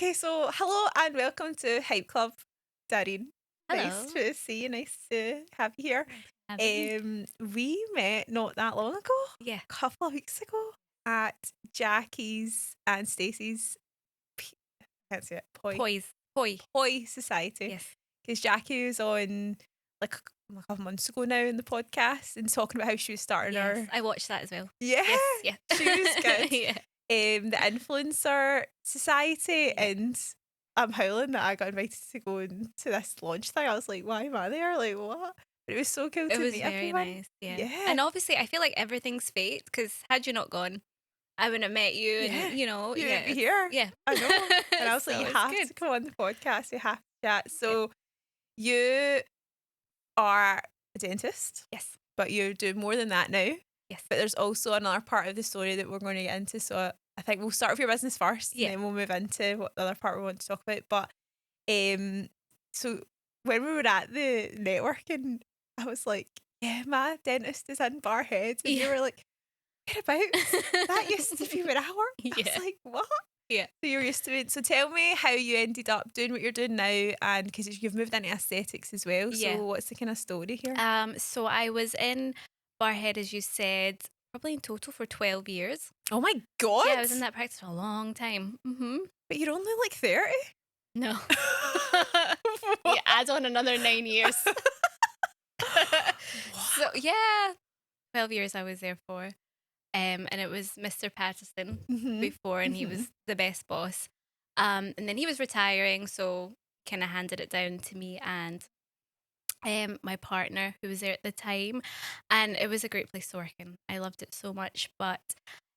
Okay, so hello and welcome to Hype Club, Dareen. Nice Hello. to see you. Nice to have you here. Nice to have you. We met not that long ago, Yeah. a couple of weeks ago, at Jackie's and Stacey's. I can't say it. Poise. Poi. Poi Society. Yes. Because Jackie was on like a couple months ago now in the podcast and talking about how she was starting Yes. her. I watched that as well. Yeah, Yes. Yeah. she was good. Yeah. The Influencer Society, Yeah. and I'm howling that I got invited to go into this launch thing. I was like, why am I there? Like, what? But it was so cool It to was meet very everyone. nice. Yeah. Yeah. And obviously, I feel like everything's fate because had you not gone, I wouldn't have met you. Yeah. And, You yeah. would be here. Yeah. I know. And I was like, So you it's have good. to come on the podcast. You have to chat. So you are a dentist, Yes. but you're doing more than that now. Yes. But there's also another part of the story that we're going to get into. So I think we'll start with your business first, Yeah. and then we'll move into what the other part we want to talk about. But so when we were at the networking, I was like, yeah, my dentist is in Barhead. And you Yeah. were like, whereabouts? That used to be where I worked. I Yeah. was like, what? Yeah. So you're used to it. So tell me how you ended up doing what you're doing now, and because you've moved into aesthetics as well. Yeah. So what's the kind of story here? So I was in Barhead, as you said, probably in total for 12 years. Oh my God. Yeah, I was in that practice for a long time. Mm-hmm. But you're only like 30. No. Yeah, add on another 9 years. So yeah, 12 years I was there for. And it was Mr. Patterson before, and he was the best boss. And then he was retiring, so kind of handed it down to me and my partner who was there at the time. And it was a great place to work in. I loved it so much. But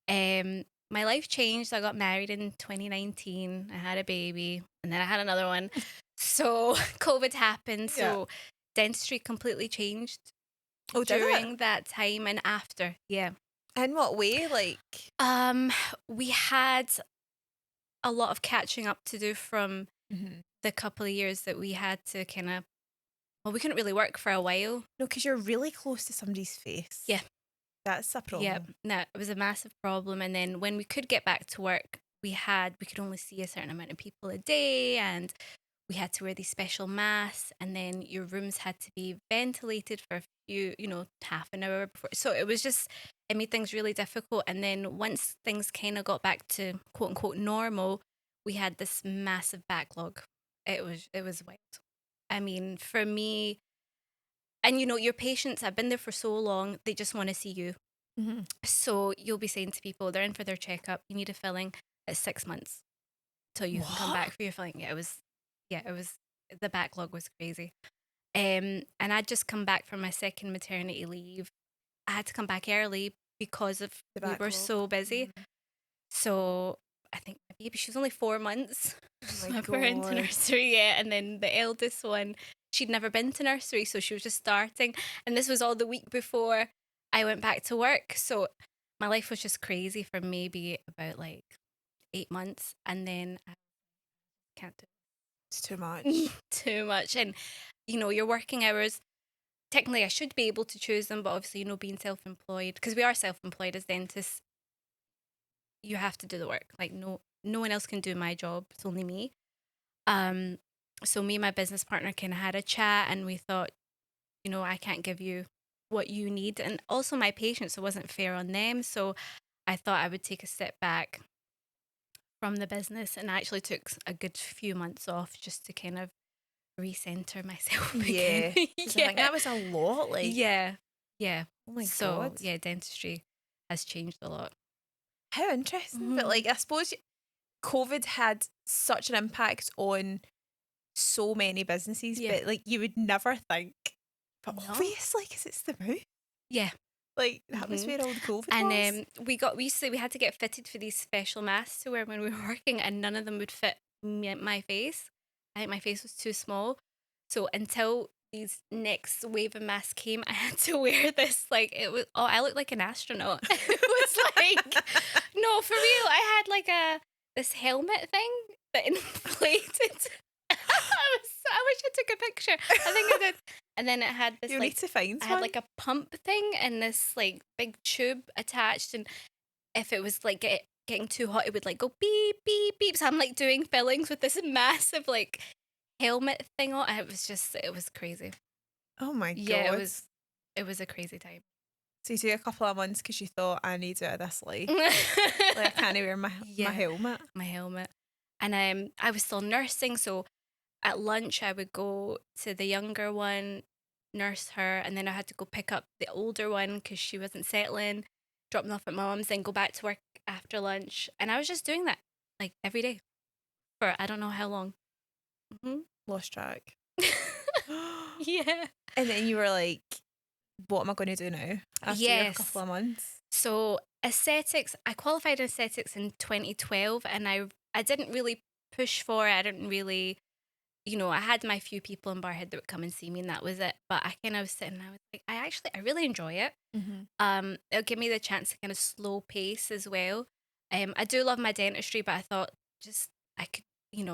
my life changed. I got married in 2019. I had a baby, and then I had another one. So COVID happened. So dentistry completely changed Oh, did it? during that time and after. Yeah. In what way? Like, We had a lot of catching up to do from the couple of years that we had to kind of, well, we couldn't really work for a while. no, because you're really close to somebody's face. Yeah. That's a problem. Yeah, no, it was a massive problem. And then when we could get back to work, we could only see a certain amount of people a day, and we had to wear these special masks, and then your rooms had to be ventilated for a few, half an hour before. So it made things really difficult. And then once things kind of got back to quote unquote normal, we had this massive backlog. It was wild. I mean, for me, and your patients have been there for so long, they just want to see you. So you'll be saying to people, they're in for their checkup, you need a filling. It's 6 months till you can come back for your filling. It was, the backlog was crazy. And I'd just come back from my second maternity leave. I had to come back early because of we were so busy. So I think my baby, she was only 4 months. Oh my I put her into God. nursery, and then the eldest one, she'd never been to nursery, so she was just starting. And this was all the week before I went back to work. So my life was just crazy for maybe about like 8 months. And then I can't do It's too much. too much. And, your working hours, technically I should be able to choose them, but obviously, being self-employed, because we are self-employed as dentists, you have to do the work. Like no one else can do my job. It's only me. So me and my business partner kind of had a chat, and we thought, I can't give you what you need. And also my patients, it wasn't fair on them. So I thought I would take a step back from the business, and I actually took a good few months off just to kind of recenter myself again. Yeah. I think that was a lot. Like, Yeah. oh my So, God. yeah, dentistry has changed a lot. How interesting. But like, I suppose COVID had such an impact on so many businesses, but like, you would never think. But No. obviously, because it's the mouth. Yeah. Like, that was where all the COVID was. And we had to get fitted for these special masks to wear when we were working, and none of them would fit my face. I think my face was too small. So until these next wave of masks came, I had to wear this, like, I looked like an astronaut. It was like, no, for real. I had like this helmet thing that inflated. I wish I took a picture. I think I did. And then it had this, You need to find I one. had like a pump thing and this like big tube attached, and if it was like getting too hot, it would like go beep, beep, beep. So I'm like doing fillings with this massive like helmet thing on. It was crazy. Oh my Yeah, God. it was a crazy time. So you took a couple of months because you thought, I need out of this life. Like, I can't wear my helmet. My helmet. And I was still nursing, so at lunch I would go to the younger one, nurse her, and then I had to go pick up the older one because she wasn't settling, drop them off at my mum's, then go back to work after lunch. And I was just doing that like every day for I don't know how long. Lost track. Yeah. And then you were like, what am I going to do now after your couple of months? So aesthetics, I qualified in aesthetics in 2012, and I didn't really push for it. I didn't really, I had my few people in Barhead that would come and see me, and that was it. But I kind of was sitting, and I was like, I really enjoy it. It'll give me the chance to kind of slow pace as well. I do love my dentistry, but I thought I could,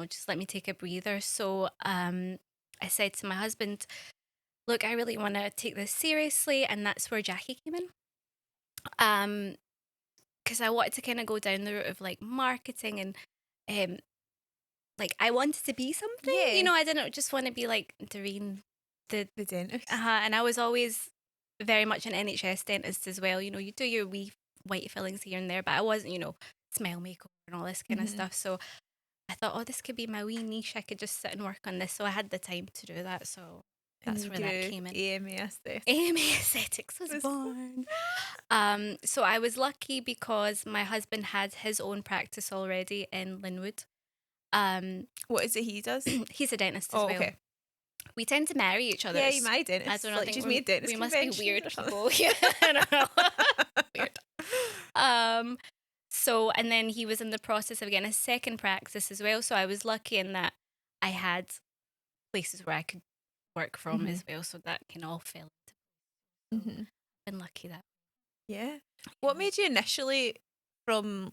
just let me take a breather. So I said to my husband, look, I really want to take this seriously, and that's where Jackie came in. Because I wanted to kind of go down the route of like marketing and like I wanted to be something. Yeah. I didn't just want to be like Dareen the dentist. and I was always very much an NHS dentist as well. You do your wee white fillings here and there, but I wasn't, smile makeover and all this kind of stuff. So I thought, oh, this could be my wee niche. I could just sit and work on this. So I had the time to do that. So that's where that came in. AMA aesthetics. AMA aesthetics was born. So I was lucky because my husband had his own practice already in Linwood. What is it he does? He's a dentist as well. Okay. We tend to marry each other. Yeah, you my dentist. I don't know. Like, just me a dentist. We must be weird or something. people. Yeah, I don't know. Weird. So, and then he was in the process of getting a second practice as well. So I was lucky in that I had places where I could work from as well. So that can all fell into place. So I've been lucky that. Yeah. What made you initially, from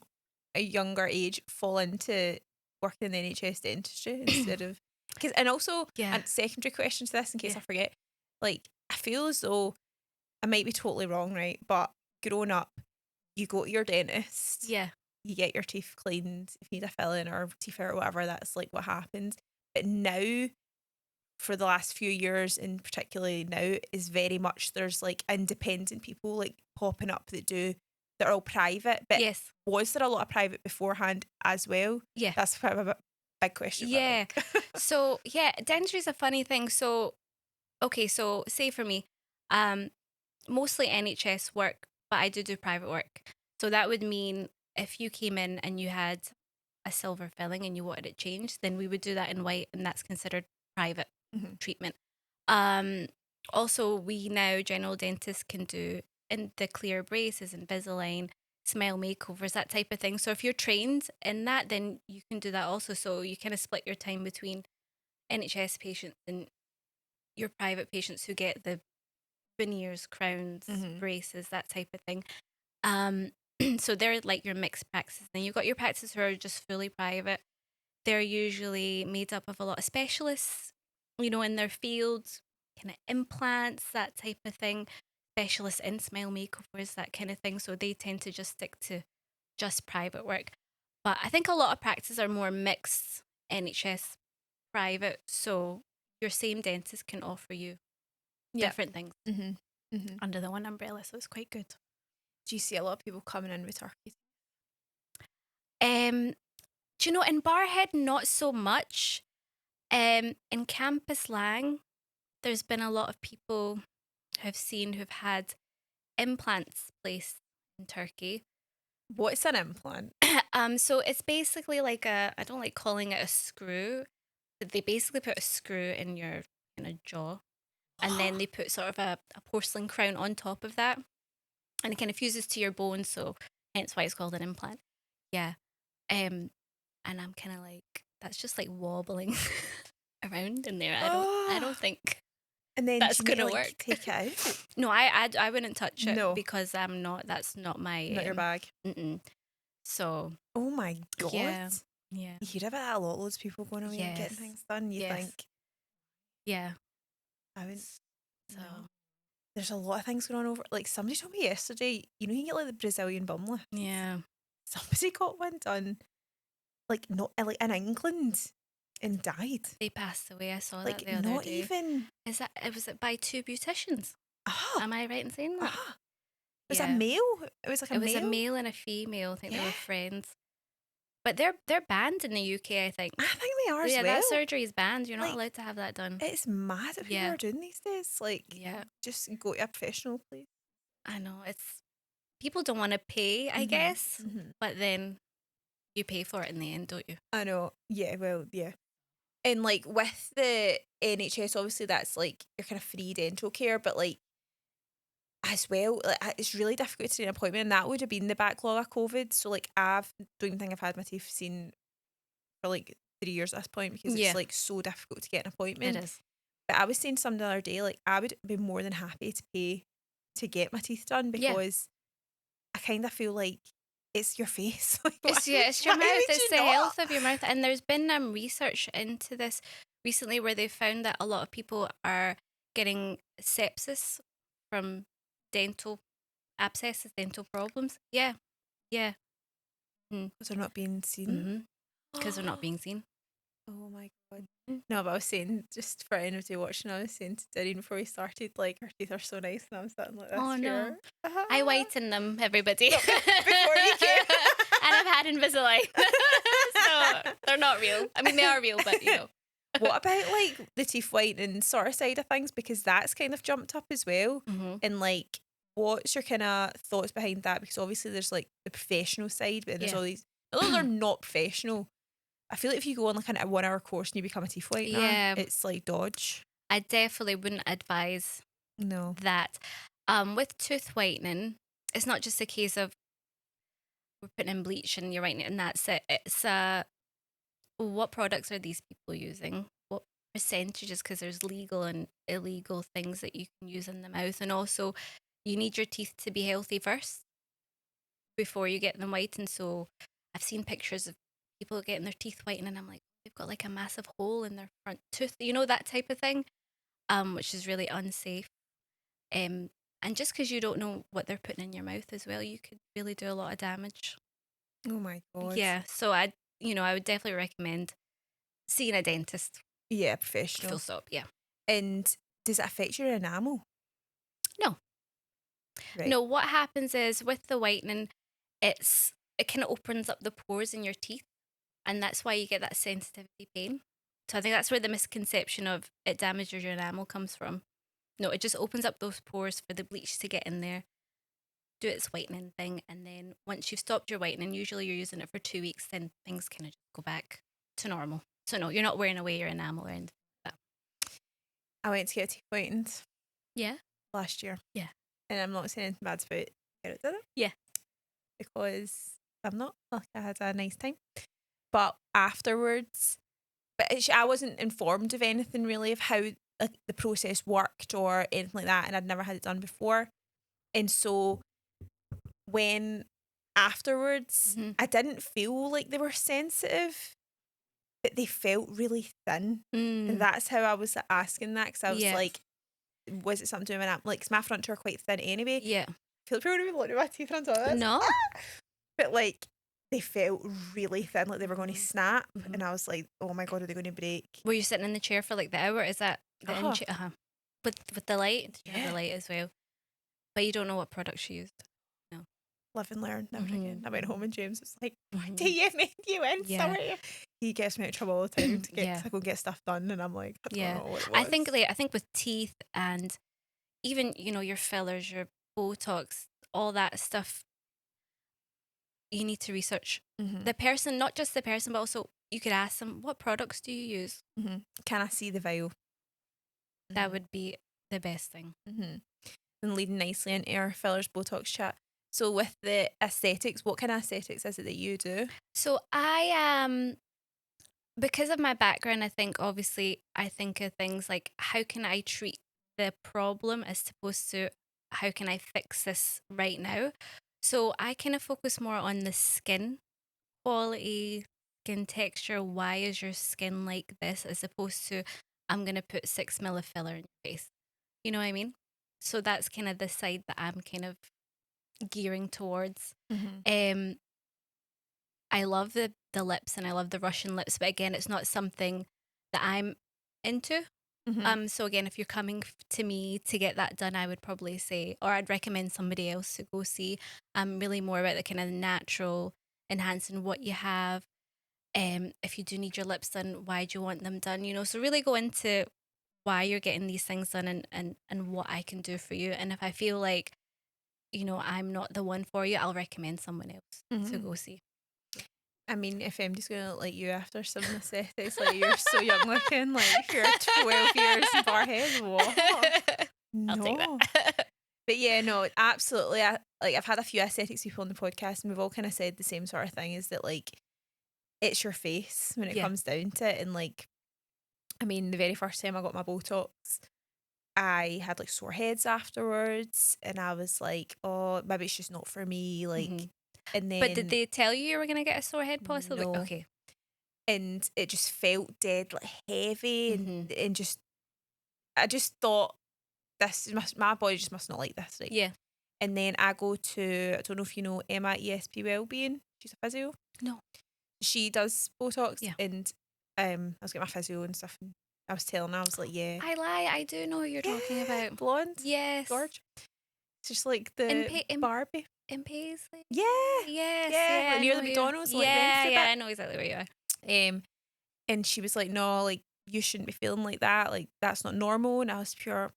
a younger age, fall into working in the NHS dentistry instead of... And also, a secondary question to this, in case I forget, like, I feel as though, I might be totally wrong, right? But growing up, you go to your dentist. Yeah. You get your teeth cleaned. If you need a filling or teeth out or whatever, that's like what happens. But now, for the last few years, and particularly now, is very much there's like independent people like popping up that are all private. But was there a lot of private beforehand as well? Yeah. That's kind of a big question. Yeah. So dentistry is a funny thing. So, okay, so say for me, mostly NHS work, but I do private work. So that would mean if you came in and you had a silver filling and you wanted it changed, then we would do that in white, and that's considered private treatment. Also, we now general dentists can do in the clear braces, Invisalign, smile makeovers, that type of thing. So if you're trained in that, then you can do that also. So you kind of split your time between NHS patients and your private patients who get the veneers, crowns, braces, that type of thing. So they're like your mixed practices. Then you've got your practices who are just fully private. They're usually made up of a lot of specialists, in their fields, kind of implants, that type of thing, specialists in smile makeovers, that kind of thing. So they tend to just stick to just private work. But I think a lot of practices are more mixed NHS private. So your same dentist can offer you different things under the one umbrella. So it's quite good. Do you see a lot of people coming in with turkeys? Do you know, in Barhead, not so much. In Campus Lang, there's been a lot of people who've had implants placed in Turkey. What's an implant? So it's basically like I don't like calling it a screw, but they basically put a screw in your kind of jaw, and then they put sort of a porcelain crown on top of that, and it kind of fuses to your bone, so hence why it's called an implant. Yeah. And I'm kind of like, that's just like wobbling around in there. I don't think and then that's gonna work. Take it out? No, I wouldn't touch it because that's not my not your bag. So oh my God. Yeah. You hear about that a lot. Loads of people going away and getting things done. You think, I wouldn't. So there's a lot of things going on over. Like somebody told me yesterday, you can get like the Brazilian bum lift. Yeah. somebody got one done, like not like in England, and died. They passed away. I saw Like that the other not day. even. Was it by two beauticians? Ah, Am I right in saying that? ah. It was a Yeah. male. It was like It a was a male. male and a female. I think they Yeah. were friends. But they're banned in the UK, I think. I think they are as Yeah, well. that surgery is banned. You're not Like, allowed to have that done. It's mad what people Yeah. are doing these days. Like, Yeah. just go to a professional place. I know. It's people don't want to pay, I guess. But then you pay for it in the end, don't you? I know. Yeah, well, yeah. And like with the NHS, obviously that's like your kind of free dental care, but like as well, like it's really difficult to get an appointment, and that would have been the backlog of COVID. So like don't even think I've had my teeth seen for like 3 years at this point, because Yeah. it's like so difficult to get an appointment. It is. But I was saying something the other day, like I would be more than happy to pay to get my teeth done, Yeah. because I kind of feel like it's your face. Like, It's why your would mouth. you It's the not? health of your mouth. And there's been research into this recently where they found that a lot of people are getting sepsis from dental abscesses, dental problems. Yeah. Yeah. Because they're not being seen. Because they're not being seen. Oh my god. No, but I was saying, just for anybody watching, I was saying to Dareen before we started, like, her teeth are so nice, and I'm sitting like this. Oh, no. here. I whiten them, everybody. Before you came. And I've had Invisalign. So they're not real. I mean, they are real, but you know. What about like the teeth whitening sort of side of things? Because that's kind of jumped up as well. And like, what's your kind of thoughts behind that? Because obviously there's like the professional side, but then there's all these, although they're not professional, I feel like if you go on like a 1 hour course and you become a teeth whitener, it's like dodge. I definitely wouldn't advise that. With tooth whitening, it's not just a case of we're putting in bleach and you're whitening it and that's it. It's what products are these people using? What percentages? Because there's legal and illegal things that you can use in the mouth, and also you need your teeth to be healthy first before you get them whitened. So I've seen pictures of people getting their teeth whitened, and I'm like, they've got like a massive hole in their front tooth, you know, that type of thing, which is really unsafe. And just because you don't know what they're putting in your mouth as well, you could really do a lot of damage. Oh my god. Yeah, so I would definitely recommend seeing a dentist. Yeah, professional. Full stop. Yeah. And does it affect your enamel? No. Right. No, what happens is with the whitening, it kind of opens up the pores in your teeth, and that's why you get that sensitivity pain. So I think that's where the misconception of it damages your enamel comes from. No, it just opens up those pores for the bleach to get in there, do its whitening thing, and then once you've stopped your whitening, usually you're using it for 2 weeks, then things kind of just go back to normal. So no, you're not wearing away your enamel or anything like that. I went to get teeth whitened. Yeah. Last year. Yeah. And I'm not saying anything bad about it, did it? Yeah. Because I'm not. Like, I had a nice time. But afterwards, I wasn't informed of anything really of how like the process worked or anything like that, and I'd never had it done before. And so when afterwards, I didn't feel like they were sensitive, but they felt really thin. And that's how I was asking that, because I was like, was it something to do with like, 'cause my front two are quite thin anyway. Yeah. I feel like people would be looking at my teeth on top of this. No. But like, they felt really thin, like they were going to snap. And I was like, oh my god, are they going to break? Were you sitting in the chair for like the hour? Is that the with the light? Did you have the light as well? But you don't know what products she used. No. Live and learn, never again. I went home and James was like, what do you make you in? Sorry. He gets me out of trouble all the time to get to go get stuff done, and I'm like, I don't know what it was. I think with teeth and even, you know, your fillers, your Botox, all that stuff, you need to research the person, not just the person, but also you could ask them, what products do you use? Can I see the vial? That would be the best thing. And leading nicely into our fillers Botox chat. So with the aesthetics, what kind of aesthetics is it that you do? So I because of my background, I think obviously I think of things like, how can I treat the problem as opposed to how can I fix this right now? So I kind of focus more on the skin quality, skin texture. Why is your skin like this, as opposed to I'm going to put 6 mil of filler in your face. You know what I mean? So that's kind of the side that I'm kind of gearing towards. I love the lips and I love the Russian lips, but again, it's not something that I'm into. So again, if you're coming to me to get that done, I would probably say, or I'd recommend somebody else to go see. Really more about the kind of natural enhancing what you have. If you do need your lips done, why do you want them done? So really go into why you're getting these things done and what I can do for you. And if I feel like, I'm not the one for you, I'll recommend someone else to go see. I mean, if I'm just gonna look like you after some aesthetics, like you're so young looking, like you're 12 years in Barhead, what? I'll take No. that. But yeah, no, absolutely. I've had a few aesthetics people on the podcast, and we've all kind of said the same sort of thing: is that like it's your face when it Yeah. comes down to it, and like, I mean, the very first time I got my Botox, I had like sore heads afterwards, and I was like, oh, maybe it's just not for me, like. And then, But did they tell you were going to get a sore head possibly? no, Okay. and it just felt dead, like heavy, and just I just thought my body just must not like this, right? Yeah. And then I go to, I don't know if you know Emma ESP Wellbeing. She's a physio. No. She does Botox, Yeah. and I was getting my physio and stuff, and I was telling her, I was like, yeah, I lie. I do know who you're talking about. blonde, Yes. gorge. It's just like the Barbie. In Paisley? Yeah. Yes. Yeah, Yeah. like I near know the you. McDonald's, like Yeah. Renfrew Yeah. bit. I know exactly where you are. And she was like, no, like you shouldn't be feeling like that. Like that's not normal. And I was pure,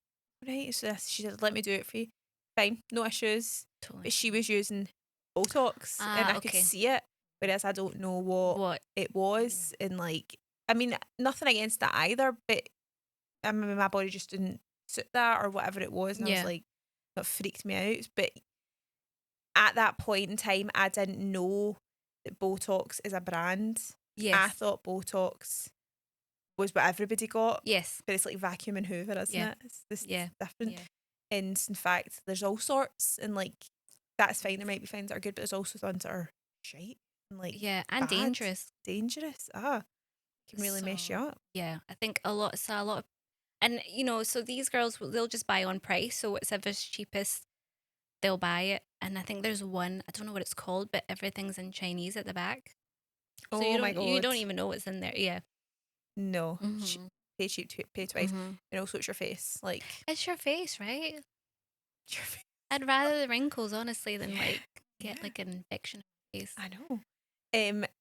right? So she said, let me do it for you. Fine, no issues. Totally. But she was using Botox and I could Okay. see it, whereas I don't know what it was. And like, I mean, nothing against that either, but I mean, my body just didn't suit that or whatever it was. And I was like, that freaked me out. But at that point in time, I didn't know that Botox is a brand. Yes. I thought Botox was what everybody got. Yes. But it's like vacuum and Hoover, isn't it? It's this different. Yeah. And in fact, there's all sorts, and like that's fine. There might be things that are good, but there's also things that are shite and like and bad, dangerous. Can really mess you up. Yeah, I think a lot of, and so these girls they'll just buy on price. So whatever's cheapest, they'll buy it. And I think there's one, I don't know what it's called, but everything's in Chinese at the back. So my God. you don't even know what's in there. Yeah. No. Pay cheap, pay twice. And also it's your face. Like it's your face, right? It's your face. I'd rather the wrinkles, honestly, than like get like an infection in the face. I know.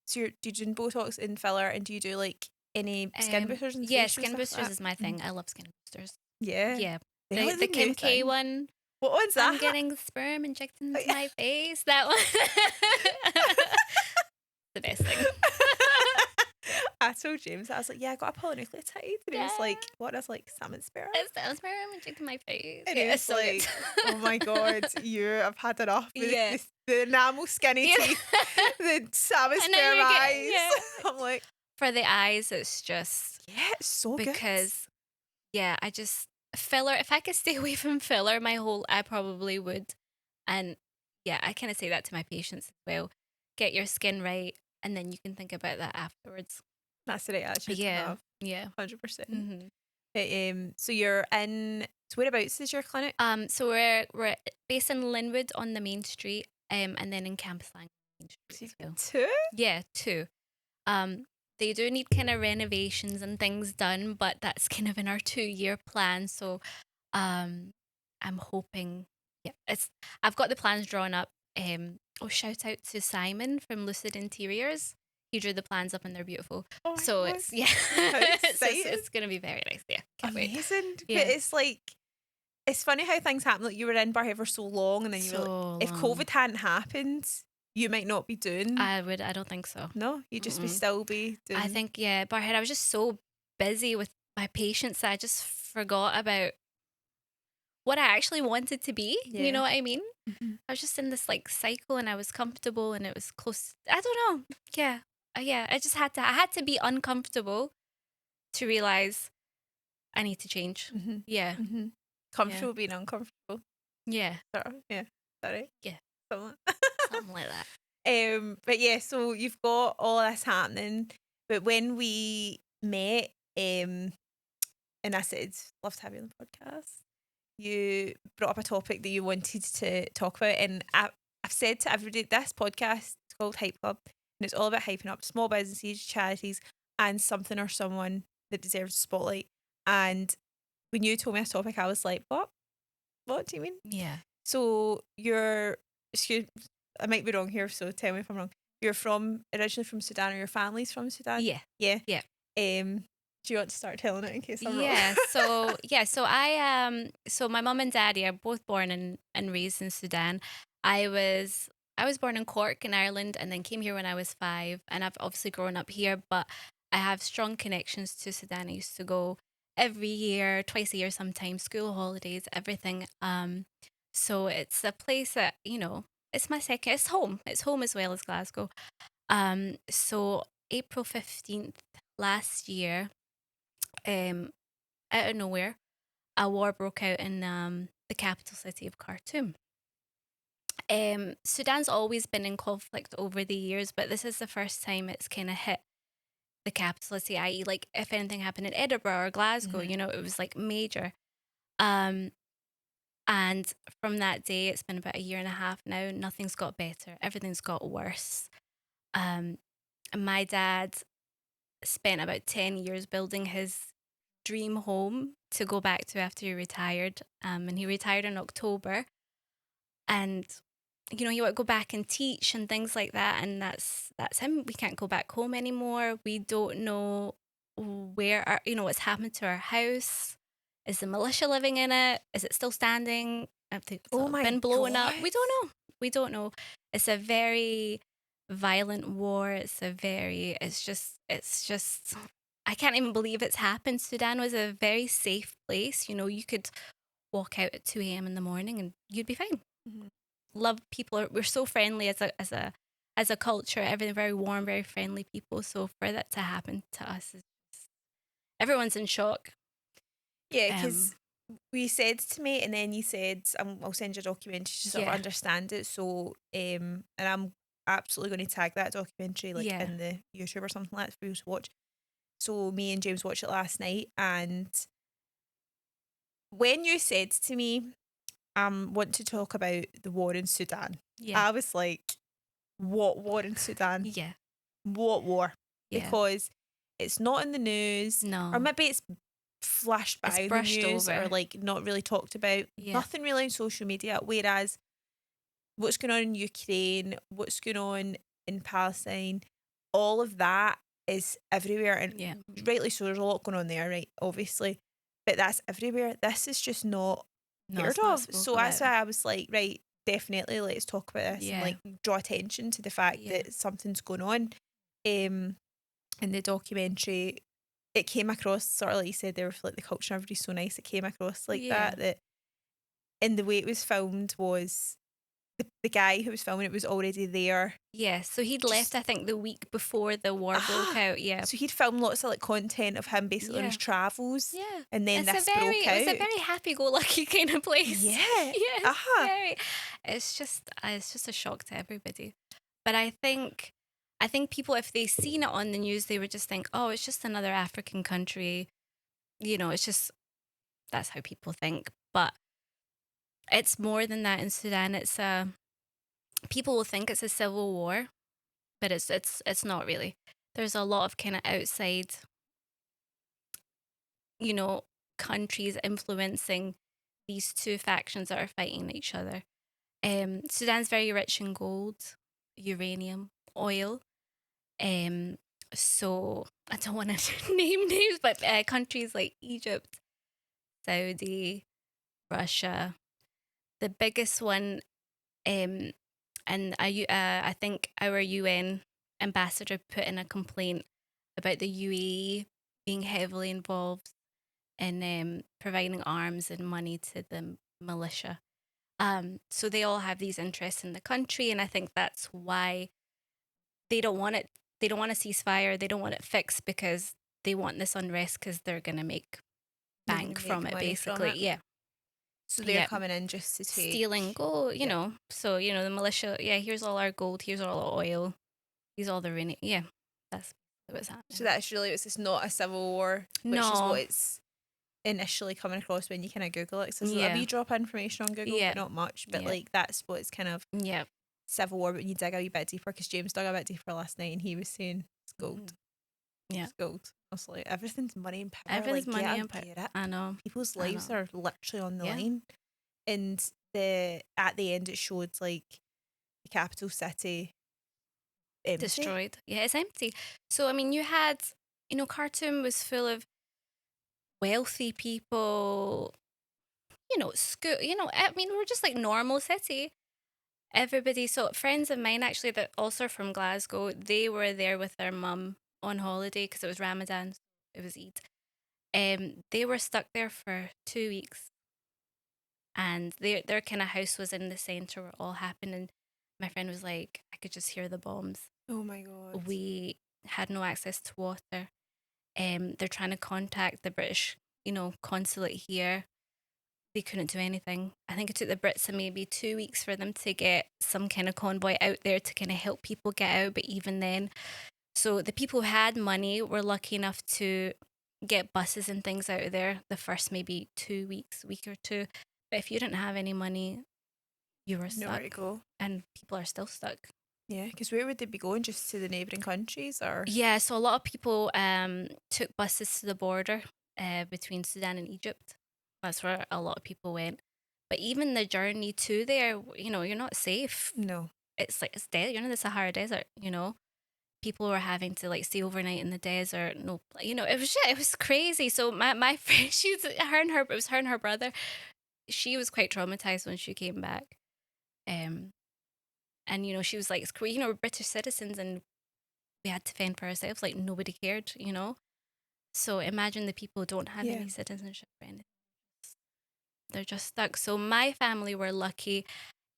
So do you do Botox and filler, and do you do like any skin boosters and yeah, skin boosters is my thing. I love skin boosters. Yeah. The Kim K one. What one's that? I'm getting sperm injected into my face. That one. The best thing. I told James, I was like, yeah, I got a polynucleotide. And he was like, what is like salmon sperm? It's salmon sperm injected in my face. And he was so like, oh my God, you have had enough. The enamel skinny teeth, the salmon sperm eyes. I'm like, for the eyes, it's just. Yeah, it's so good. Because, I just. Filler, if I could stay away from filler I probably would. And I kind of say that to my patients as well. Get your skin right, and then you can think about that afterwards. That's the right attitude to have. Yeah. 100%. So you're in, so whereabouts is your clinic? So we're based in Linwood on the main street, and then in Campus Lang main street as well. 2? Yeah, 2. They do need kind of renovations and things done, but that's kind of in our 2-year plan. So, I'm hoping, I've got the plans drawn up. Shout out to Simon from Lucid Interiors. He drew the plans up and they're beautiful. Oh so God. It's it's going to be very nice. Yeah, can't amazing. Wait. Yeah. But it's like, it's funny how things happen. Like you were in Barhead for so long, and then you were like, if COVID hadn't happened, you might not be doing. I don't think so. No, you'd just still be doing. I think, Barhead, I was just so busy with my patients that I just forgot about what I actually wanted to be. Yeah. You know what I mean? I was just in this like cycle, and I was comfortable, and it was close. I don't know. Yeah. I just had to be uncomfortable to realize I need to change. Yeah. Comfortable being uncomfortable. Yeah. Yeah. Is that right? Yeah. Something like that. But yeah, so you've got all this happening. But when we met, and I said, love to have you on the podcast, you brought up a topic that you wanted to talk about. And I've said to everybody, this podcast is called Hype Club. and it's all about hyping up small businesses, charities, and something or someone that deserves a spotlight. And when you told me this topic, I was like, what? What do you mean? Yeah. So excuse, I might be wrong here, so tell me if I'm wrong. You're originally from Sudan, or your family's from Sudan? Yeah. Yeah. Yeah. Do you want to start telling it in case I'm wrong? Yeah. So so my mom and daddy are both born and raised in Sudan. I was born in Cork in Ireland and then came here when I was 5, and I've obviously grown up here, but I have strong connections to Sudan. I used to go every year, twice a year sometimes, school holidays, everything. So it's a place that, it's my second, it's home. It's home as well as Glasgow. So April 15th last year, um, out of nowhere, a war broke out in the capital city of Khartoum. Sudan's always been in conflict over the years, but this is the first time it's kind of hit the capital city, i.e., like if anything happened in Edinburgh or Glasgow, it was like major. Um, and from that day, it's been about a year and a half now. Nothing's got better. Everything's got worse. Um, my dad spent about 10 years building his dream home to go back to after he retired. And he retired in October. And he would go back and teach and things like that. And that's him. We can't go back home anymore. We don't know what's happened to our house. Is the militia living in it? Is it still standing? Have they been blown up? We don't know. We don't know. It's a very violent war. It's just, I can't even believe it's happened. Sudan was a very safe place. You could walk out at 2 a.m. in the morning and you'd be fine. Mm-hmm. Love people. We're so friendly as a culture. Everything very warm, very friendly people. So for that to happen to us, everyone's in shock. Yeah, because we said to me, and then you said, I'll send you a documentary to sort of understand it. So, and I'm absolutely going to tag that documentary in the YouTube or something like that for people to watch. So me and James watched it last night, and when you said to me, want to talk about the war in Sudan, I was like, what war in Sudan? Yeah. What war? Yeah. Because it's not in the news. No. Or maybe it's flashed by the news over. Or not really talked about. Yeah. Nothing really on social media. Whereas what's going on in Ukraine, what's going on in Palestine, all of that is everywhere. And rightly so, there's a lot going on there, right? Obviously. But that's everywhere. This is just not heard of. So that's why I was like, right, definitely let's talk about this and draw attention to the fact that something's going on. In the documentary, it came across sort of like you said there, with the culture and everybody's so nice. It came across like that in the way it was filmed was the guy who was filming it was already there. Yeah, so he'd left, I think, the week before the war broke out. Yeah, so he'd filmed lots of content of him basically on his travels. Yeah, and then this broke out. It was a very happy-go-lucky kind of place. Yeah, yeah. It's just a shock to everybody. But I think people, if they seen it on the news, they would just think, oh, it's just another African country. It's just, that's how people think. But it's more than that in Sudan. It's people will think it's a civil war, but it's not really. There's a lot of kind of outside, countries influencing these two factions that are fighting each other. Sudan's very rich in gold, uranium, oil. So I don't want to name names, but countries like Egypt, Saudi, Russia, the biggest one, and I think our UN ambassador put in a complaint about the UAE being heavily involved in providing arms and money to the militia. So they all have these interests in the country, and I think that's why they don't want it. They don't want a ceasefire. They don't want it fixed because they want this unrest because they're gonna make bank from it, basically. Yeah. So they're coming in just to take stealing gold, know. So the militia. Yeah, here's all our gold. Here's all our oil. Here's all the rain. Yeah, that's what's happening. So that's really it's not a civil war, which is what it's initially coming across when you kind of Google it. So there's a wee drop of information on Google, but not much. But that's what it's kind of civil war, but when you dig a wee bit deeper, because James dug a bit deeper last night and he was saying it's gold. Yeah. It's gold. Honestly, everything's money and power. Everything's like, money and power. get it. I know. People's lives are literally on the Yeah. line. And at the end, it showed like the capital city empty. Destroyed. Yeah, it's empty. So, I mean, you had, Khartoum was full of wealthy people, school, I mean, we're just like normal city. Everybody, so friends of mine actually that also are from Glasgow, they were there with their mum on holiday because it was Ramadan, so it was Eid. They were stuck there for 2 weeks, and their kind of house was in the centre where it all happened. And my friend was like, I could just hear the bombs. Oh my God. We had no access to water. They're trying to contact the British, consulate here. They couldn't do anything. I think it took the Brits maybe 2 weeks for them to get some kind of convoy out there to kind of help people get out. But even then, so the people who had money were lucky enough to get buses and things out of there the first maybe 2 weeks, week or two. But if you didn't have any money, you were stuck. Nowhere to go. And people are still stuck. Yeah, because where would they be going? Just to the neighbouring countries, or? Yeah, so a lot of people took buses to the border between Sudan and Egypt. That's where a lot of people went. But even the journey to there, you're not safe. No. It's like, it's dead. You're in the Sahara Desert, People were having to like stay overnight in the desert. No, it was shit. It was crazy. So my friend, it was her and her brother. She was quite traumatized when she came back. And, she was like, we're British citizens and we had to fend for ourselves. Like, nobody cared, So imagine the people who don't have any citizenship or anything. They're just stuck. So my family were lucky.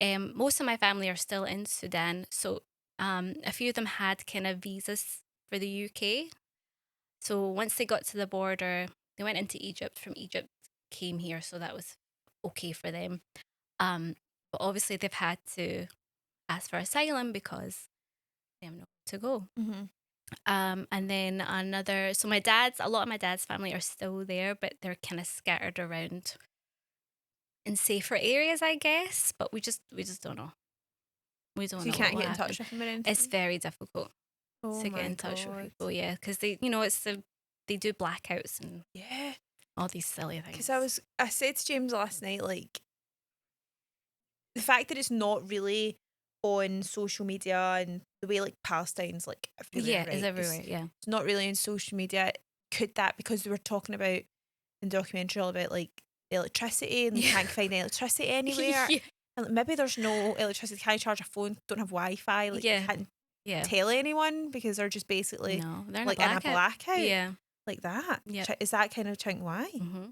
Most of my family are still in Sudan. So a few of them had kind of visas for the UK. So once they got to the border, they went into Egypt. From Egypt, came here. So that was okay for them. But obviously they've had to ask for asylum because they have nowhere to go. Mm-hmm. And then so a lot of my dad's family are still there, but they're kind of scattered around in safer areas, I guess. But we just don't know. We don't So know. you can't what get in will touch happen. with them or anything? It's very difficult Oh to get my in touch with God. people. Yeah, because they do blackouts and Yeah. all these silly things. Because I said to James last night, like, the fact that it's not really on social media and the way like Palestine's like everywhere, yeah, right? it's everywhere. Yeah, It's not really on social media. Could that, because they were talking about in the documentary all about like electricity and they can't find electricity anywhere. yeah. And maybe there's no electricity, can't charge a phone, don't have Wi-Fi, like Yeah. can't Yeah. tell anyone because they're just basically No, they're in like a blackout. in a blackout. Yeah. Like that. Yep. Is that kind of chunk why? Mm-hmm.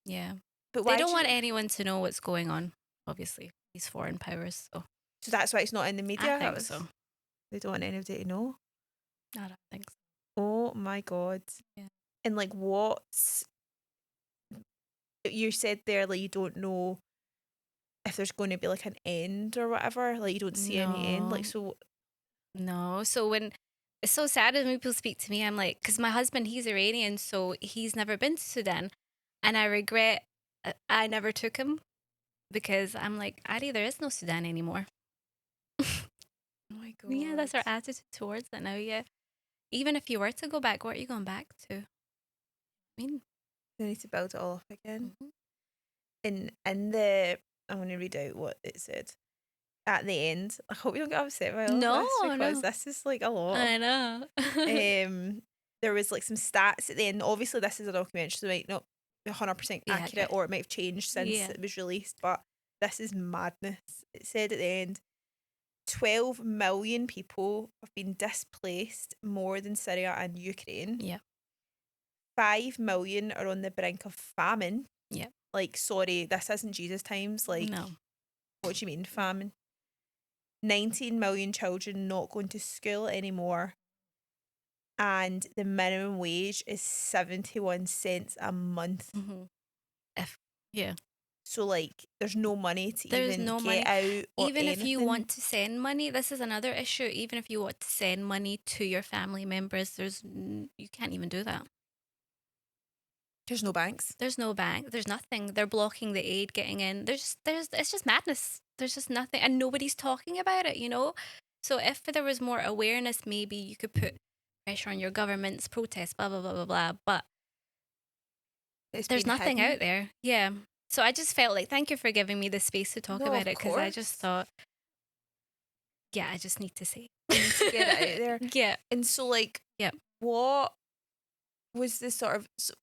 Yeah. But They why don't want anyone to know what's going on, obviously, these foreign powers. So that's why it's not in the media? I think so. They don't want anybody to know? I don't think so. Oh my God. Yeah. And like you said there, like you don't know if there's going to be like an end or whatever, like you don't see any end. Like, so No. So it's so sad when people speak to me, I'm like, because my husband, he's Iranian, so he's never been to Sudan. And I regret I never took him because I'm like, Addie, there is no Sudan anymore. oh my God. Yeah, that's our attitude towards it now. Yeah. Even if you were to go back, what are you going back to? I mean, They need to build it all up again. mm-hmm. I'm going to read out what it said at the end. I hope you don't get upset by all No, this because no. this is like a lot. I know. There was like some stats at the end. Obviously, this is a documentary, so it might not be 100% accurate or it might have changed since it was released, but this is madness. It said at the end, 12 million people have been displaced, more than Syria and Ukraine. Yeah. 5 million are on the brink of famine. Yeah. Like, sorry, this isn't Jesus times. Like, no. What do you mean, famine? 19 million children not going to school anymore. And the minimum wage is 71 cents a month. Mm-hmm. Yeah. So, like, there's no money to There's no get money. out or even anything. if you want to send money, this is another issue. Even if you want to send money to your family members, you can't even do that. There's no banks. There's no bank. There's nothing. They're blocking the aid getting in. It's just madness. there's just nothing, and nobody's talking about it, you know? So if there was more awareness, maybe you could put pressure on your governments, protest, blah, blah, blah, blah, blah. But It's there's been nothing hidden. out there. Yeah. So I just felt like, thank you for giving me the space to talk No, about of it, because I just course. thought, yeah, I just need to say. You need to get it out there. Yeah. And so, like, Yeah. what was the sort of... So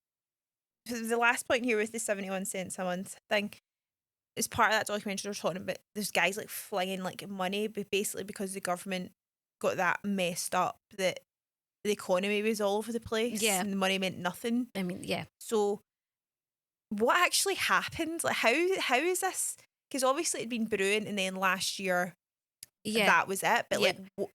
the last point here with the 71 cents a month thing, as part of that documentary, they're talking about there's guys like flinging like money, but basically because the government got that messed up that the economy was all over the place, Yeah. and the money meant nothing. I mean, yeah. So what actually happened? Like, how is this? Because obviously it'd been brewing, and then last year Yeah. that was it. But Yeah. like,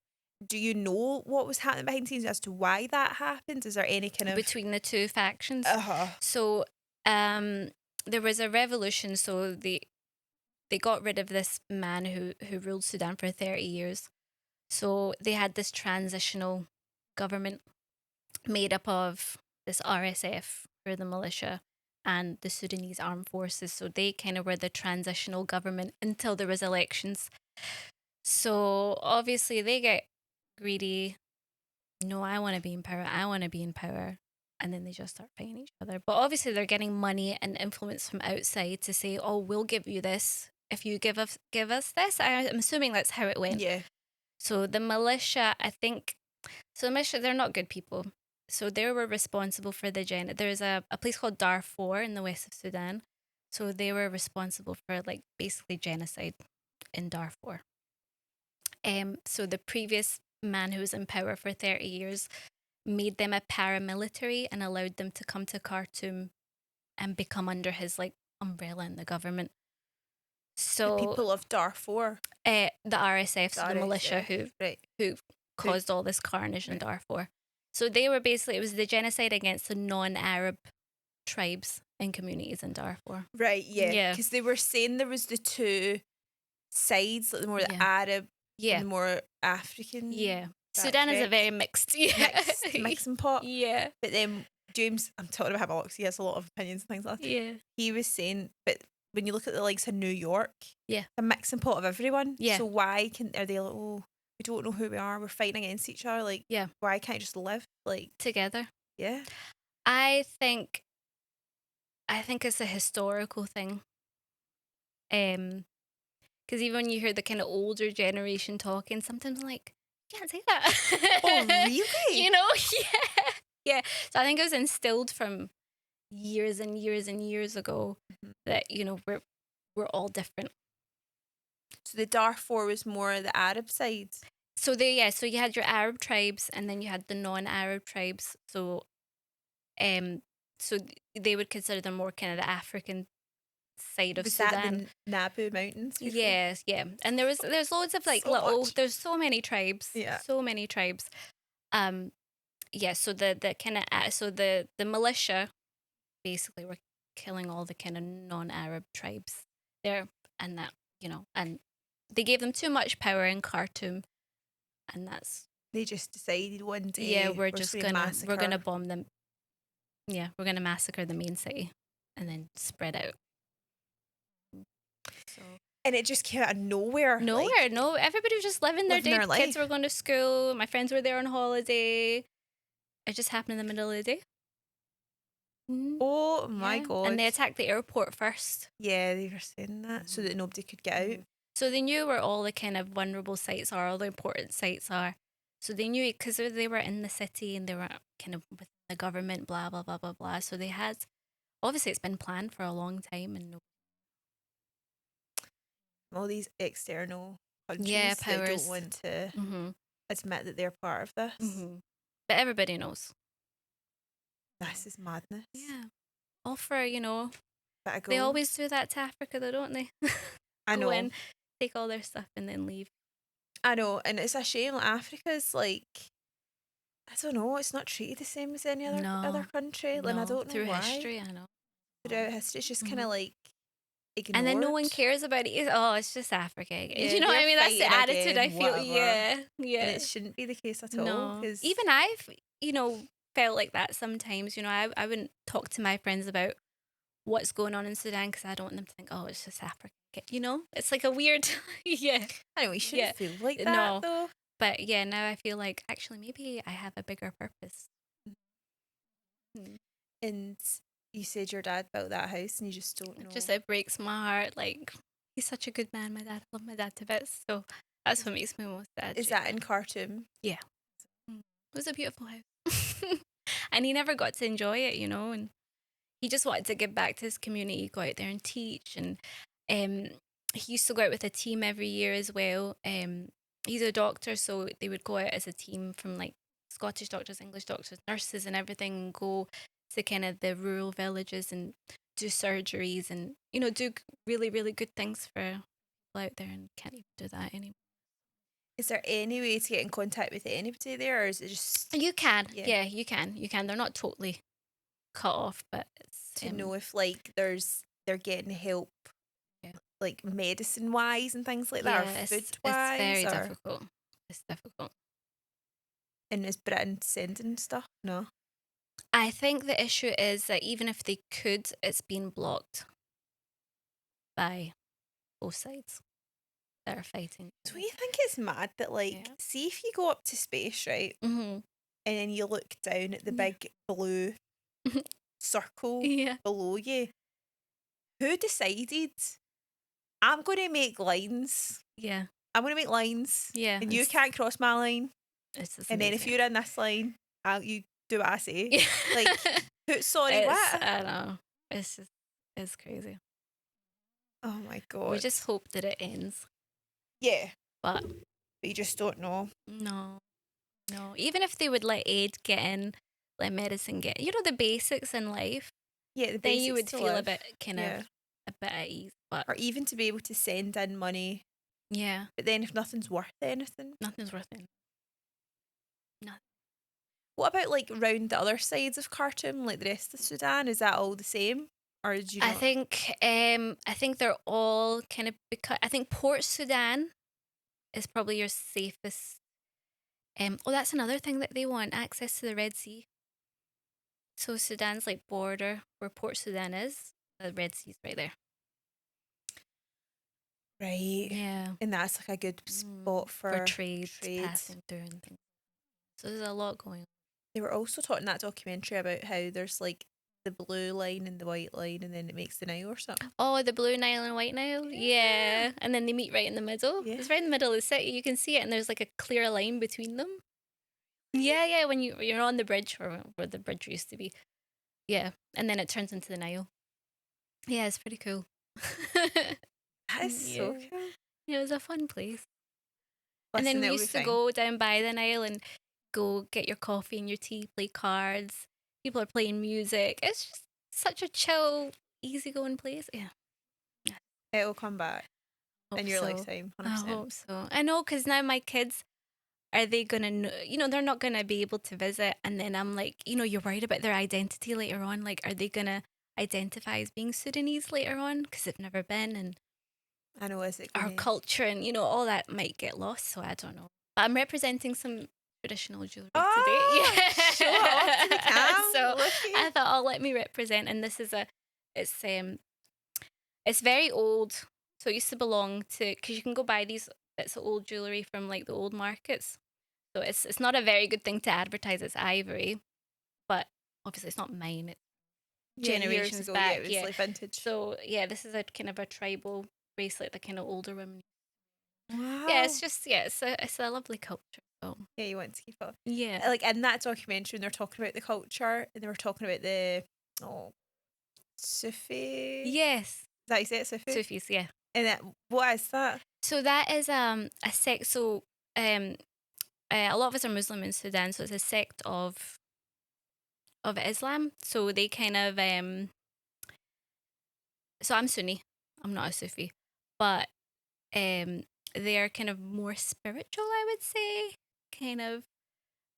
do you know what was happening behind the scenes as to why that happened? Is there any kind of... Between the two factions? Uh-huh. So there was a revolution. So they got rid of this man who ruled Sudan for 30 years. So they had this transitional government made up of this RSF, or the militia, and the Sudanese armed forces. So they kind of were the transitional government until there was elections. So obviously they get greedy. No, I want to be in power. I want to be in power. And then they just start fighting each other. But obviously they're getting money and influence from outside to say, oh, we'll give you this if you give us this. I'm assuming that's how it went. Yeah. So the militia, I think, so the militia, they're not good people. So they were responsible for there's a place called Darfur in the west of Sudan. So they were responsible for like basically genocide in Darfur. So the previous man who was in power for 30 years made them a paramilitary and allowed them to come to Khartoum and become under his like umbrella in the government. So The people of Darfur. the RSF, so the RSF, militia right. who caused all this carnage in Darfur. So they were basically, it was the genocide against the non-Arab tribes and communities in Darfur. Right, yeah. Yeah. Because they were saying there was the two sides, like the more the Arab and the more African. Yeah. Is that Sudan is a correct? very mixed, mixing pot. Yeah. But then James, I'm talking about him a lot because he has a lot of opinions and things like that. Yeah. He was saying, but when you look at the likes of New York, Yeah, a mixing pot of everyone. Yeah. So why are they like, oh, we don't know who we are, we're fighting against each other? Like, Yeah. why can't you just live like together? Yeah. I think it's a historical thing. Because even when you hear the kind of older generation talking, sometimes I'm like, you can't say that. Oh, really? You know? Yeah. Yeah. So I think it was instilled from years and years and years ago that, you know, we're all different. So the Darfur was more the Arab side. So so you had your Arab tribes and then you had the non-Arab tribes. So they would consider them more kind of the African side of Sudan. Was that the Nabu Mountains before? Yes, yeah. And there's loads of like there's so many tribes. Yeah. So many tribes. Yeah, so the kind of so the militia basically were killing all the kind of non-Arab tribes there, and that, you know, and they gave them too much power in Khartoum, and that's they just decided one day. Yeah, we're gonna bomb them. Yeah, we're gonna massacre the main city, and then spread out. So. And it just came out of nowhere. No, everybody was just living their day. Life. Kids were going to school. My friends were there on holiday. It just happened in the middle of the day. Oh my God. And they attacked the airport first. Yeah, they were saying that so that nobody could get out. So they knew where all the kind of vulnerable sites are, all the important sites are. So they knew it because they were in the city and they were kind of with the government, blah, blah, blah, blah, blah. So they had, obviously it's been planned for a long time. And all these external countries powers that don't want to admit that they're part of this. But everybody knows. This is madness. Yeah. All for, you know, they always do that to Africa though, don't they? I know. And take all their stuff and then leave. I know, and it's a shame. Like, Africa's like, I don't know, it's not treated the same as any other country. And I don't know through why. history, I know. Throughout history, it's just kind of like ignored. And then no one cares about it. It's just Africa. Yeah, you know what I mean? That's the attitude I feel. Whatever. Yeah. And it shouldn't be the case at all. No. 'Cause even I've, felt like that sometimes. I wouldn't talk to my friends about what's going on in Sudan because I don't want them to think, oh, it's just Africa. You know, it's like a weird, yeah. I know, we shouldn't feel like that, No. though. But yeah, now I feel like actually maybe I have a bigger purpose. And you said your dad built that house and you just don't know. It breaks my heart. Like, he's such a good man. I love my dad to bits. So that's what makes me most sad. Is that in Khartoum? Yeah. It was a beautiful house. And he never got to enjoy it, you know, and he just wanted to give back to his community, go out there and teach. And he used to go out with a team every year as well. He's a doctor, so they would go out as a team from like Scottish doctors, English doctors, nurses and everything, and go to kind of the rural villages and do surgeries and, you know, do really, really good things for people out there, and can't even do that anymore. Is there any way to get in contact with anybody there, or is it just... You can. Yeah, you can. They're not totally cut off, but it's... To know if, like, they're getting help, like, medicine-wise and things like that, or food-wise? It's very difficult. It's difficult. And is Britain sending stuff? No. I think the issue is that even if they could, it's been blocked by both sides that are fighting. So you think it's mad that, like, see if you go up to space, right? Mm-hmm. And then you look down at the big blue circle below you. Who decided, I'm going to make lines? Yeah. I'm going to make lines. Yeah. And you can't cross my line. And then if you're in this line, you do what I say. Like, what? I don't know. It's crazy. Oh my God. We just hope that it ends. Yeah. But you just don't know. No. Even if they would let aid get in, let medicine get, you know, the basics in life. Yeah, then you would feel a bit kind of a bit at ease. Or even to be able to send in money. Yeah. But then if nothing's worth anything. Nothing's worth anything. Nothing. What about like round the other sides of Khartoum, like the rest of Sudan? Is that all the same? Or did you not? I think they're all kind of, because I think Port Sudan is probably your safest. That's another thing that they want, access to the Red Sea. So Sudan's like border where Port Sudan is. The Red Sea's right there. Right. Yeah. And that's like a good spot for trade passing through and things. So there's a lot going on. They were also talking in that documentary about how there's like the blue line and the white line, and then it makes the Nile or something. Oh, the blue Nile and white Nile? Yeah. And then they meet right in the middle. Yeah. It's right in the middle of the city. You can see it, and there's like a clear line between them. Yeah, when you're on the bridge, or where the bridge used to be. Yeah, and then it turns into the Nile. Yeah, it's pretty cool. That is so cool. Yeah, it was a fun place. And then we used to go down by the Nile and go get your coffee and your tea, play cards. People are playing music. It's just such a chill, easygoing place. Yeah. It'll come back in your lifetime, 100%. I hope so. I know, because now my kids, are they going to know, you know, they're not going to be able to visit. And then I'm like, you know, you're worried about their identity later on. Like, are they going to identify as being Sudanese later on? Because they've never been. And I know, is it our culture and, you know, all that might get lost. So I don't know. But I'm representing some traditional jewelry today. Yeah. Show it off to the cam. So I thought, oh, let me represent. And this is it's very old. So it used to belong to, because you can go buy these bits of old jewelry from like the old markets. So it's not a very good thing to advertise as ivory, but obviously it's not mine. It's generations ago, back. It was like vintage. So yeah, this is a kind of a tribal bracelet that kind of older women. Wow. Yeah, it's just it's a lovely culture. So yeah, you want to keep it. Yeah, like in that documentary, when they're talking about the culture, and they were talking about the Sufi. Yes. Is that how you say it, Sufi? Sufis, yeah. And what is that? So that is a sect. So a lot of us are Muslim in Sudan, so it's a sect of Islam. So they kind of so I'm Sunni. I'm not a Sufi, but they're kind of more spiritual, I would say, kind of,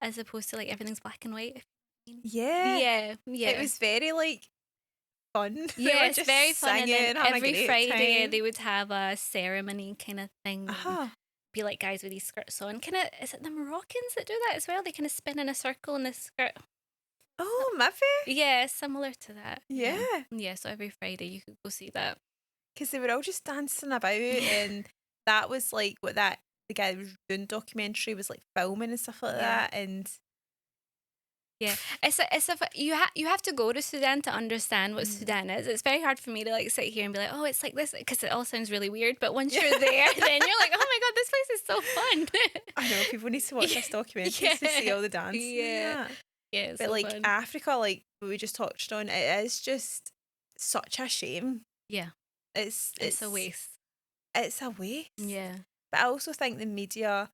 as opposed to like everything's black and white. Yeah. It was very like fun. Yeah, it's very fun. And then every Friday they would have a ceremony kind of thing. Be like guys with these skirts on. Kind of, is it the Moroccans that do that as well? They kind of spin in a circle in this skirt. Oh, maybe. Yeah, similar to that. Yeah. Yeah, so every Friday you could go see that. Because they were all just dancing about, and that was like what the guy that was doing documentary was like filming and stuff like that. And yeah, you have to go to Sudan to understand what Sudan is. It's very hard for me to like sit here and be like, oh, it's like this, because it all sounds really weird. But once you're there, then you're like, oh my god, this place is so fun. I know people need to watch this documentary to see all the dancing. Yeah, But so like fun. Africa, like we just touched on, it is just such a shame. Yeah, It's a waste. It's a waste. Yeah, but I also think the media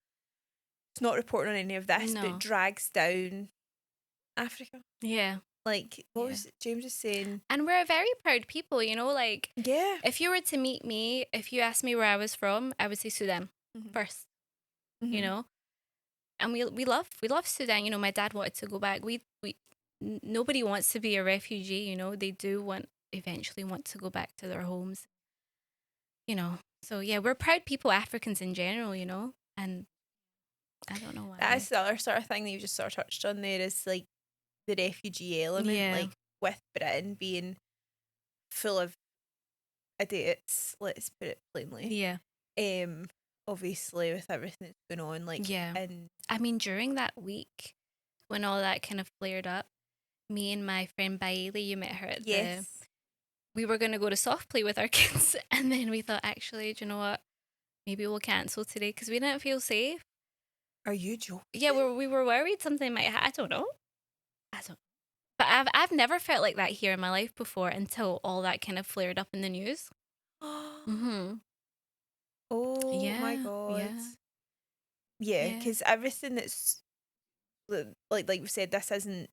is not reporting on any of this, but it drags down Africa. Yeah. Like, what was James was saying? And we're a very proud people, you know, like, yeah. if you were to meet me, if you asked me where I was from, I would say Sudan first, you know? And we love Sudan. You know, my dad wanted to go back. Nobody wants to be a refugee, you know. They do eventually want to go back to their homes, you know. So yeah, we're proud people, Africans in general, you know. And I don't know why. That's the other sort of thing that you just sort of touched on there, is like the refugee element, like with Britain being full of idiots, let's put it plainly. Yeah. Obviously with everything that's going on, like, and I mean, during that week when all that kind of flared up, me and my friend Bailey, you met her at we were going to go to soft play with our kids, and then we thought, actually, do you know what? Maybe we'll cancel today because we didn't feel safe. Are you joking? Yeah, we were worried something might happen. I don't know. But I've never felt like that here in my life before until all that kind of flared up in the news. Oh my god. Yeah, because everything that's like we said, this isn't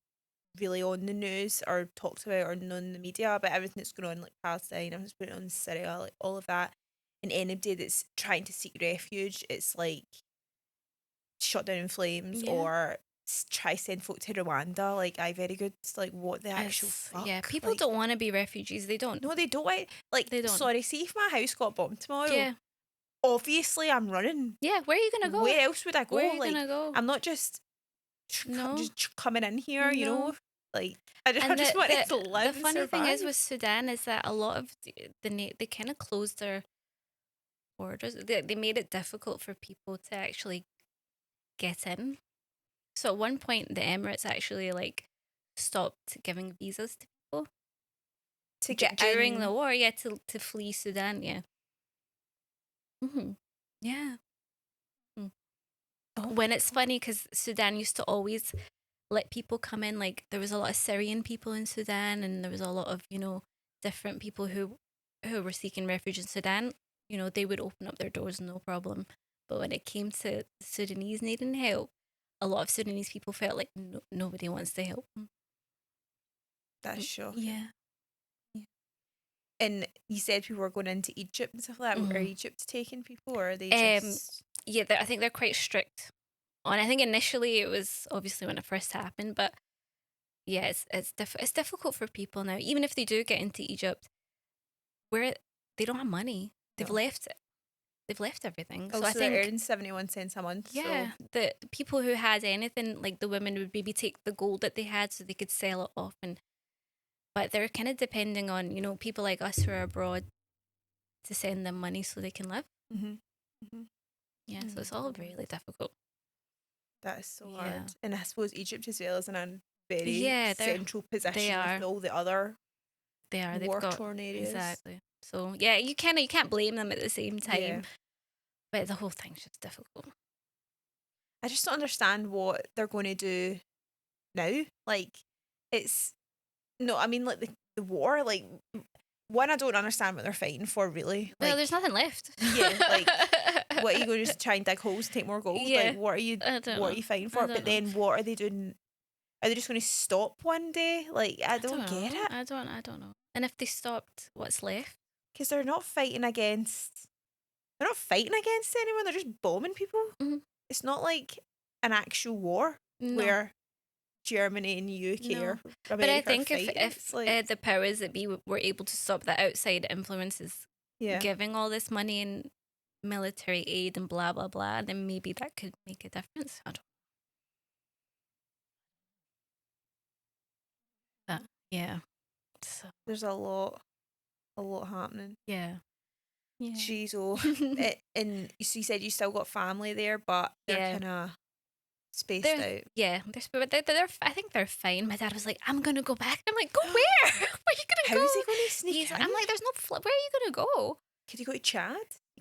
really on the news or talked about or known in the media, but everything that's going on, like Palestine, I'm just putting on Syria, like all of that, and anybody that's trying to seek refuge, it's like shut down in flames or try send folk to Rwanda. Like, very good. It's like, what the actual fuck? Yeah, people like, don't want to be refugees. They don't. No, they don't want. Like, they don't. Sorry, see if my house got bombed tomorrow. Obviously, I'm running. Yeah, where are you gonna go? Where else would I go? Where are you gonna go? I'm not just coming in here, you know. Like, I just want to live. The funny thing is with Sudan is that a lot of they kind of closed their borders. They made it difficult for people to actually get in. So at one point, the Emirates actually like stopped giving visas to people to get during the war. Yeah, to flee Sudan. Yeah. Yeah. When it's funny because Sudan used to always let people come in. Like, there was a lot of Syrian people in Sudan, and there was a lot of, you know, different people who were seeking refuge in Sudan. You know, they would open up their doors, no problem. But when it came to Sudanese needing help, a lot of Sudanese people felt like nobody wants to help them. That's shocking. Yeah. And you said people were going into Egypt and stuff like that. Are Egypt taking people, or are they just... Yeah, I think they're quite strict. And I think initially it was obviously when it first happened, but yeah, it's difficult for people now. Even if they do get into Egypt, where they don't have money, they've left it. They've left everything. So I think they're earning 71 cents a month. Yeah, so the people who had anything, like the women, would maybe take the gold that they had so they could sell it off, but they're kind of depending on, you know, people like us who are abroad to send them money so they can live. Yeah, so it's all really difficult. That is so hard. And I suppose Egypt as well is in a very central position with all the other war-torn areas. Exactly. So yeah, you can't blame them at the same time. But the whole thing's just difficult. I just don't understand what they're going to do now. Like, it's... No, I mean, like, the war, like... One, I don't understand what they're fighting for, really. Like, well, there's nothing left. Yeah, like, what are you going to just try and dig holes, take more gold? Yeah. Like, what are you fighting for? But then what are they doing? Are they just going to stop one day? Like, I don't get it. I don't know. And if they stopped, what's left? Because they're not fighting against anyone. They're just bombing people. It's not like an actual war where Germany and UK or America, but I think if like, the powers that be were able to stop the outside influences giving all this money and military aid and blah blah blah, then maybe that could make a difference. I don't know. Yeah. So, There's a lot happening. yeah. Yeah. Jeez, and so you said you still got family there, but they're Yeah. kind of spaced They're out. yeah, they're I think they're fine. My dad was like, "I'm gonna go back." I'm like, "Go where? Where are you gonna How go?" is he going to sneak in? I'm like, "There's no where are you gonna go?" Could you go to Chad?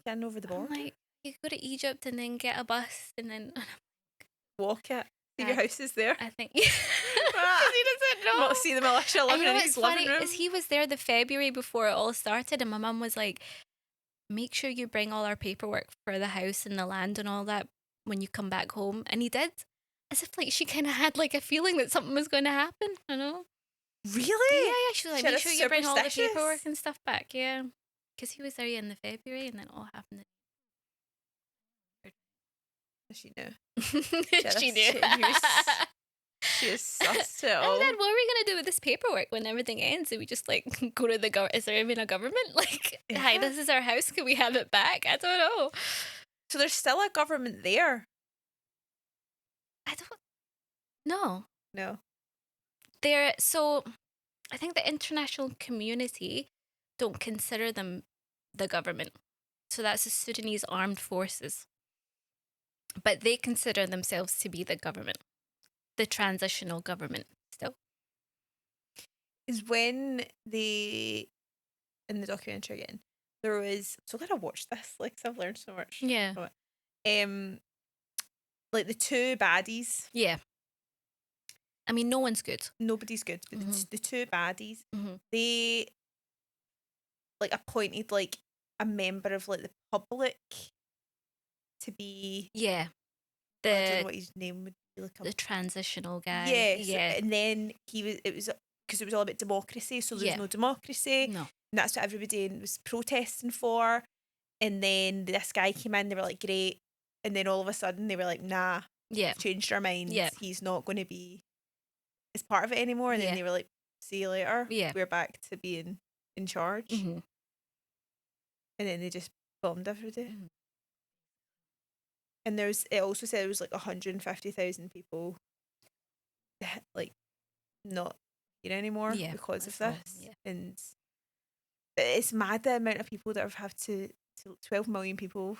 Getting over the I'm border? like, "You go to Egypt and then get a bus and then Walk it. See your Dad, house is there. I think because he doesn't know." Not see the militia And living you know in what's his living funny room. is he was there the February before it all started, and my mum was like, "Make sure you bring all our paperwork for the house and the land and all that when you come back home," and he did, as if like she kind of had like a feeling that something was going to happen. I know. Really? Yeah. She was like, She had "Make a sure you bring all the superstitious. paperwork and stuff back." Yeah, because he was there in the February, and then it all happened. She knew. She knew. She is sus to it I all. said, "What are we gonna do with this paperwork when everything ends? Do we just like go to the government? Is there even a government? Like, hi, Yeah. this is our house. Can we have it back? I don't know. So there's still a government there. I don't know. No. So I think the international community don't consider them the government. So that's the Sudanese armed forces. But they consider themselves to be the government, the transitional government still. Is when they in the documentary again, there was so glad I watched this, like 'cause I've learned so much Yeah. from it. Like the two baddies. Yeah. I mean, no one's good. Nobody's good, but the two baddies, Mm-hmm. they like appointed like a member of like the public to be Yeah. I don't know The what his name would be, like the transitional guy. yes, Yeah. and then it was because it was all about democracy, so there's Yeah. no democracy, No. and that's what everybody was protesting for. And then this guy came in, they were like, great, and then all of a sudden they were like, nah, Yeah. we've changed our minds. Yeah. He's not going to be as part of it anymore. And then Yeah. they were like, see you later. Yeah. We're back to being in charge. Mm-hmm. And then they just bombed everybody. Mm-hmm. And it also said it was like 150,000 people that, like, not here anymore because of this. Yeah. And it's mad the amount of people that have to 12 million people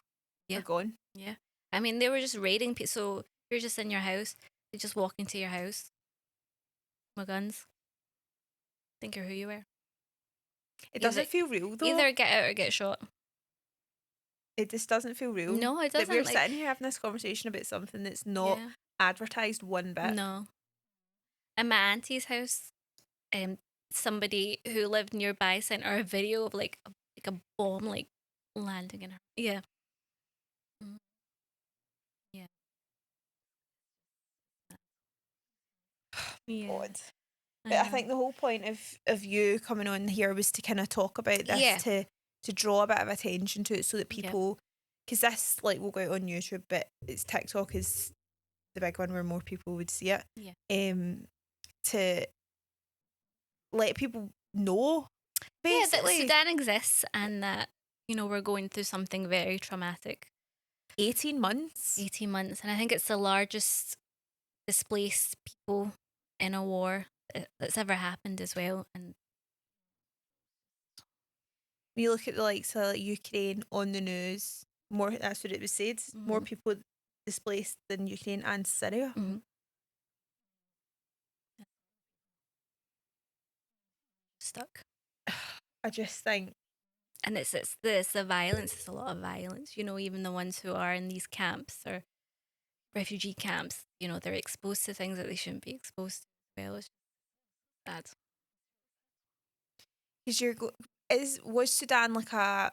are gone. Yeah. I mean, they were just raiding people. So you're just in your house. They just walk into your house with guns. Think you're who you were. It doesn't feel real though. Either get out or get shot. It just doesn't feel real. No, it Like doesn't. we're sitting here having this conversation about something that's not advertised one bit. No. At my auntie's house, somebody who lived nearby sent her a video of like a bomb like landing in her. Yeah. Mm. Yeah. Yeah. God. But I think the whole point of you coming on here was to kind of talk about this to draw a bit of attention to it so that people, because this like will go out on YouTube, but it's TikTok is the big one where more people would see it. Yeah. To let people know, basically. Yeah, that Sudan exists and that, we're going through something very traumatic. 18 months. 18 months. And I think it's the largest displaced people in a war that's ever happened as well. And when you look at the likes of like Ukraine on the news, that's what it was said, more people displaced than Ukraine and Syria. Mm-hmm. Stuck. I just think, and it's the violence. It's a lot of violence. Even the ones who are in these camps or refugee camps, they're exposed to things that they shouldn't be exposed to. Well, it's bad. Because was Sudan like a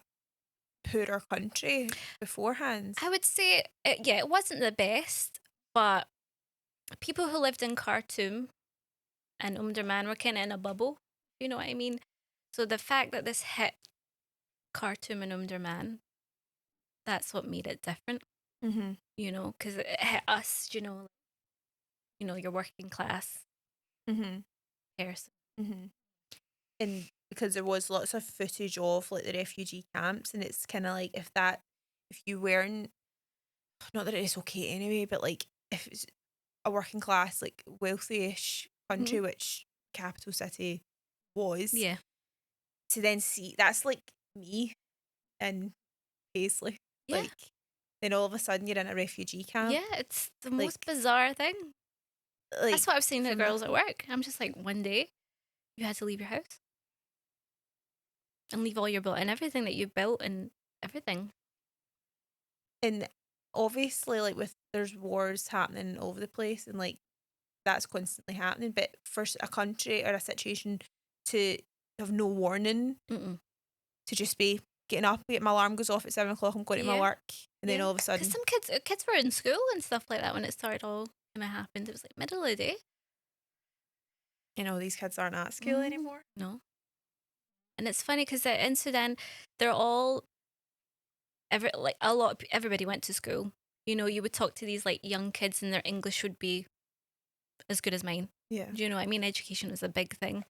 poorer country beforehand? I would say, it wasn't the best, but people who lived in Khartoum and Omdurman were kind of in a bubble. You know what I mean? So the fact that this hit Khartoum and Omdurman, that's what made it different. Mm-hmm. Because it hit us. Your working class person. Mm-hmm. And because there was lots of footage of like the refugee camps, and it's kind of like if you weren't, not that it is okay anyway, but like if it's a working class, like wealthy-ish country, which capital city was. Yeah. To then see, that's like me in Paisley. Yeah. Like, then all of a sudden you're in a refugee camp. Yeah, it's the most bizarre thing. That's what I've seen to girls at work. I'm just like, one day you had to leave your house and leave all your and everything that you built and everything. And obviously, like, there's wars happening all over the place, and like that's constantly happening. But for a country or a situation to have no warning, to just be getting up, my alarm goes off at 7 o'clock, I'm going to my work, and then all of a sudden, because some kids were in school and stuff like that when it started all kind of happened. It was like middle of the day. You know, these kids aren't at school anymore. No. And it's funny because in Sudan, they're all everybody went to school. You know, you would talk to these like young kids and their English would be as good as mine. Yeah. Do you know what I mean? Education was a big thing.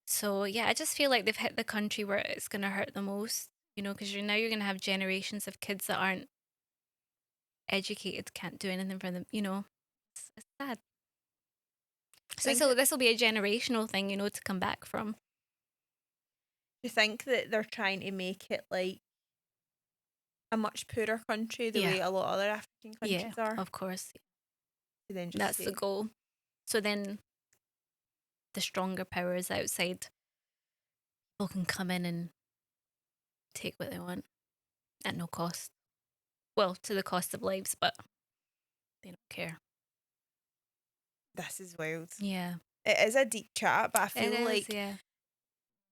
So yeah, I just feel like they've hit the country where it's going to hurt the most, you know, because you're going to have generations of kids that aren't educated, can't do anything for them, you know. It's sad. So this will be a generational thing, you know, to come back from. Do you think that they're trying to make it like a much poorer country the way a lot of other African countries are? Of course. Then just that's the goal. So then the stronger powers outside people can come in and take what they want at no cost. Well, to the cost of lives, but they don't care. This is wild. Yeah. It is a deep chat, but I feel like yeah.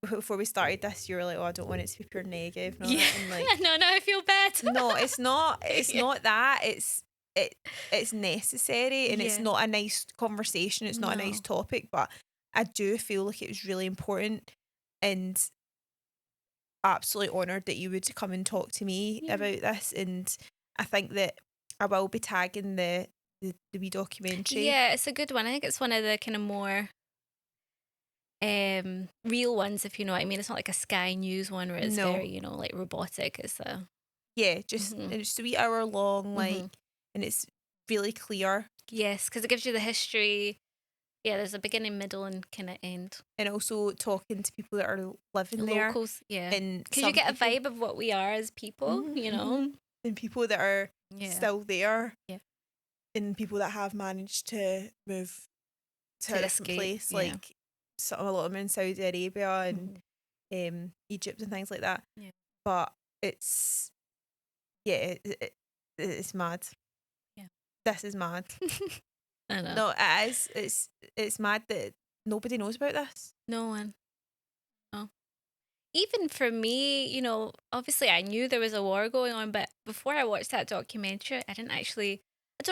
before we started this, you were like, "Oh, I don't want it to be pure negative." No, yeah. And like, no, I feel bad. no, it's not. It's not that. It's necessary, and it's not a nice conversation. It's not a nice topic, but I do feel like it was really important, and absolutely honoured that you would come and talk to me about this. And I think that I will be tagging the wee documentary. Yeah, it's a good one. I think it's one of the kind of more real ones, if you know what I mean. It's not like a Sky News one where it's very, you know, like robotic. It's just it's a wee hour long, like, and it's really clear. Yes, because it gives you the history. Yeah, there's a beginning, middle, and kind of end. And also talking to people that are living there. Locals, yeah. And because you get a vibe of what we are as people, you know. And people that are still there. Yeah. And people that have managed to move to a different place, like a lot of them in Saudi Arabia and Egypt and things like that. Yeah. But it's it's mad. Yeah. This is mad. I know. No, it is. It's mad that nobody knows about this. No one. No. Even for me, you know, obviously I knew there was a war going on, but before I watched that documentary, I don't know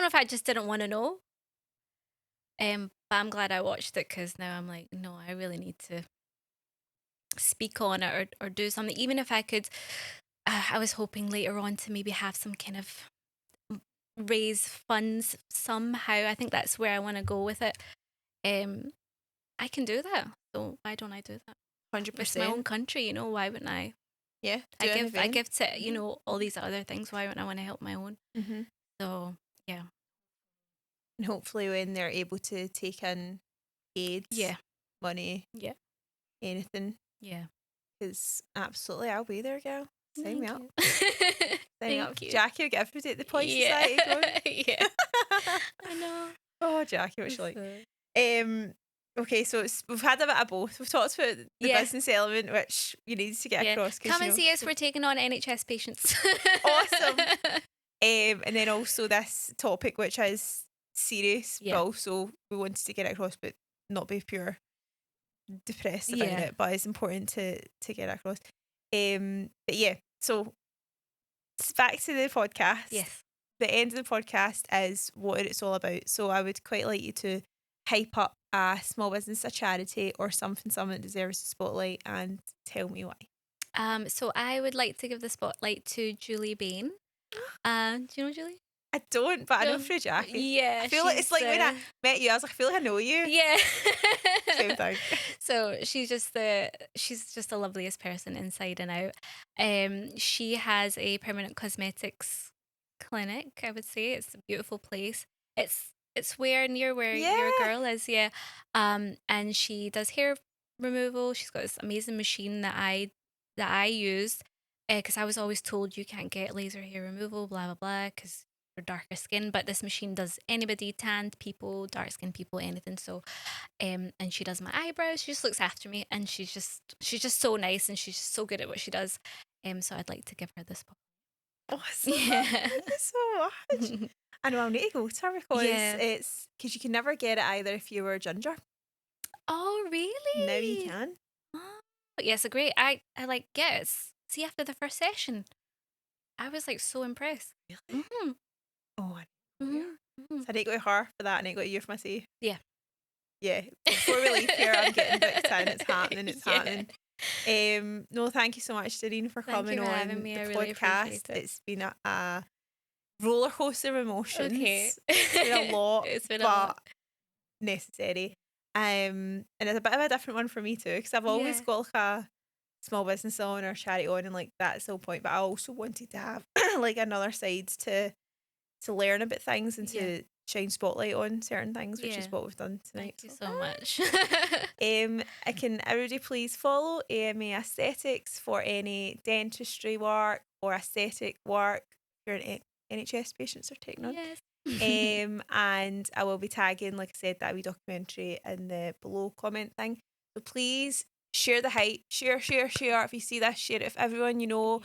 if I just didn't want to know. But I'm glad I watched it because now I'm like, no, I really need to speak on it or do something. Even if I could, I was hoping later on to maybe have some kind of raise funds somehow. I think that's where I want to go with it. I can do that. So why don't I do that? 100%. It's my own country, you know. Why wouldn't I? Yeah, I give to you know all these other things. Why wouldn't I want to help my own? So yeah. And hopefully when they're able to take in aid, money, anything, because absolutely I'll be there, girl. Sign me up. Sign me up. Jackie will get everybody at the Point Society going. Yeah. I know. Oh, Jackie, what's she like? Okay, so we've had a bit of both. We've talked about the business element, which you need to get across. Come and see us. We're taking on NHS patients. Awesome. And then also this topic, which is serious, but also we wanted to get it across, but not be pure depressed about it. But it's important to get it across. But yeah, so back to the podcast. Yes. The end of the podcast is what it's all about. So I would quite like you to hype up a small business, a charity, or something that deserves the spotlight, and tell me why. So I would like to give the spotlight to Julie Bain. Do you know Julie? I don't, but I know through Jackie. Yeah. I feel like it's like when I met you, I was like, I feel like I know you. Yeah. Same thing. So she's just the loveliest person inside and out. She has a permanent cosmetics clinic, I would say. It's a beautiful place. It's near where your girl is, and she does hair removal. She's got this amazing machine that I used because I was always told you can't get laser hair removal, blah blah blah, because you're darker skin. But this machine does anybody, tanned people, dark skinned people, anything. So, and she does my eyebrows. She just looks after me, and she's just so nice, and she's just so good at what she does. So I'd like to give her this. Awesome. Yeah. Thank you so much. I know I'll need to go to her because Yeah. it's because you can never get it either if you were ginger. Oh, really? Now you can. Oh, yeah, it's a great. I like yes. See, after the first session, I was like so impressed. Really? Mm-hmm. Oh, I know. Mm-hmm. So I need to go to her for that, and I got you for my say. Yeah. Yeah. Before we leave here, I'm getting booked in. It's happening. It's Yeah. happening. No, thank you so much, Dareen, for Thank coming you for on having me. the I really podcast. appreciate it. It's been a roller coaster of emotions. Okay. It's been a lot, It's been a but lot. necessary. And it's a bit of a different one for me too, because I've always Yeah. got like a small business on or charity on, and like that's the whole point. But I also wanted to have like another side to learn about things and Yeah. to shine spotlight on certain things, which is Yeah. what we've done tonight. Thank you so much. Can everybody please follow AMA Aesthetics for any dentistry work or aesthetic work your NHS patients are taking on. Yes. And I will be tagging, like I said, that wee documentary in the below comment thing. So please share the hype, share. If you see this, share it with everyone you know.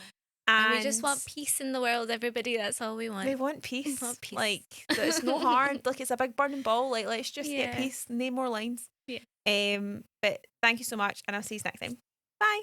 And we just want peace in the world, everybody. That's all we want. We want peace. We want peace. Like, it's no hard. Like, it's a big burning ball. Like, let's just get Yeah. peace. No more lines. Yeah. But thank you so much, and I'll see you next time. Bye.